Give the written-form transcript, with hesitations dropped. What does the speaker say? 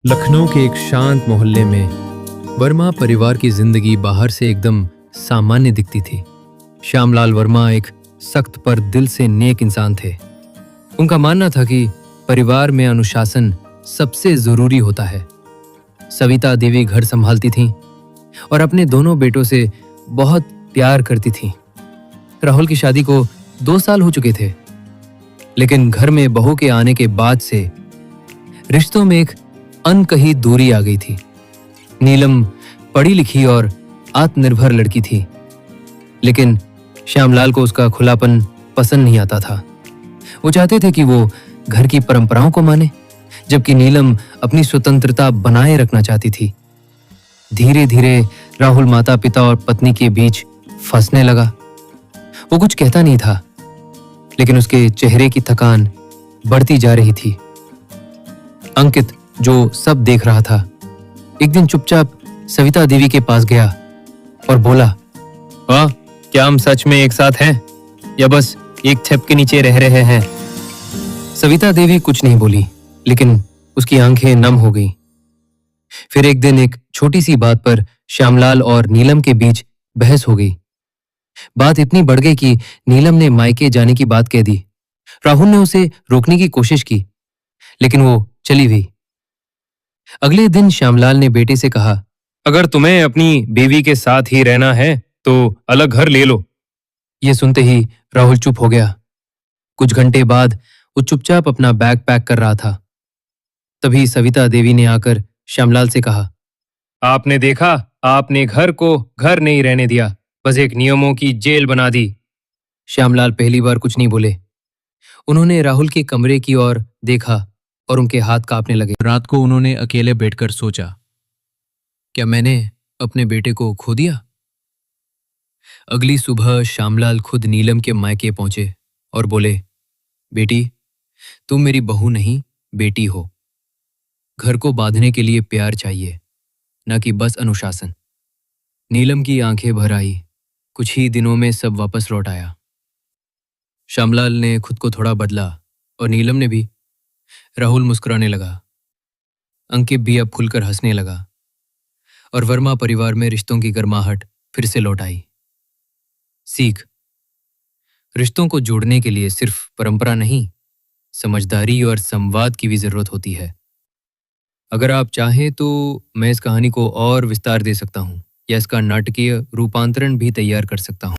लखनऊ के एक शांत मोहल्ले में वर्मा परिवार की जिंदगी बाहर से एकदम सामान्य दिखती थी। श्यामलाल वर्मा एक सख्त पर दिल से नेक इंसान थे। उनका मानना था कि परिवार में अनुशासन सबसे जरूरी होता है। सविता देवी घर संभालती थीं और अपने दोनों बेटों से बहुत प्यार करती थीं। राहुल की शादी को 2 साल हो चुके थे, लेकिन घर में बहू के आने के बाद से रिश्तों में एक अनकही दूरी आ गई थी। नीलम पढ़ी लिखी और आत्मनिर्भर लड़की थी, लेकिन श्यामलाल को उसका खुलापन पसंद नहीं आता था। वो चाहते थे कि वो घर की परंपराओं को माने, जबकि नीलम अपनी स्वतंत्रता बनाए रखना चाहती थी। धीरे धीरे राहुल माता पिता और पत्नी के बीच फंसने लगा। वो कुछ कहता नहीं था, लेकिन उसके चेहरे की थकान बढ़ती जा रही थी। अंकित, जो सब देख रहा था, एक दिन चुपचाप सविता देवी के पास गया और बोला, वाह, क्या हम सच में एक साथ हैं या बस एक छत के नीचे रह रहे हैं? सविता देवी कुछ नहीं बोली, लेकिन उसकी आंखें नम हो गईं। फिर एक दिन एक छोटी सी बात पर श्यामलाल और नीलम के बीच बहस हो गई। बात इतनी बढ़ गई कि नीलम ने मायके जाने की बात कह दी। राहुल ने उसे रोकने की कोशिश की, लेकिन वो चली गई। अगले दिन श्यामलाल ने बेटे से कहा, अगर तुम्हें अपनी बीवी के साथ ही रहना है तो अलग घर ले लो। ये सुनते ही राहुल चुप हो गया। कुछ घंटे बाद वो चुपचाप अपना बैग पैक कर रहा था। तभी सविता देवी ने आकर श्यामलाल से कहा, आपने देखा, आपने घर को घर नहीं रहने दिया, बस एक नियमों की जेल बना दी। श्यामलाल पहली बार कुछ नहीं बोले। उन्होंने राहुल के कमरे की ओर देखा और उनके हाथ कांपने लगे। रात को उन्होंने अकेले बैठकर सोचा, क्या मैंने अपने बेटे को खो दिया? अगली सुबह श्यामलाल खुद नीलम के मायके पहुंचे और बोले, बेटी, तुम मेरी बहू नहीं, बेटी हो। घर को बांधने के लिए प्यार चाहिए, न कि बस अनुशासन। नीलम की आंखें भर आई। कुछ ही दिनों में सब वापस लौट आया। श्यामलाल ने खुद को थोड़ा बदला और नीलम ने भी। राहुल मुस्कुराने लगा। अंकित भी अब खुलकर हंसने लगा और वर्मा परिवार में रिश्तों की गर्माहट फिर से लौट आई। सीख: रिश्तों को जोड़ने के लिए सिर्फ परंपरा नहीं, समझदारी और संवाद की भी जरूरत होती है। अगर आप चाहें तो मैं इस कहानी को और विस्तार दे सकता हूं या इसका नाटकीय रूपांतरण भी तैयार कर सकता हूं।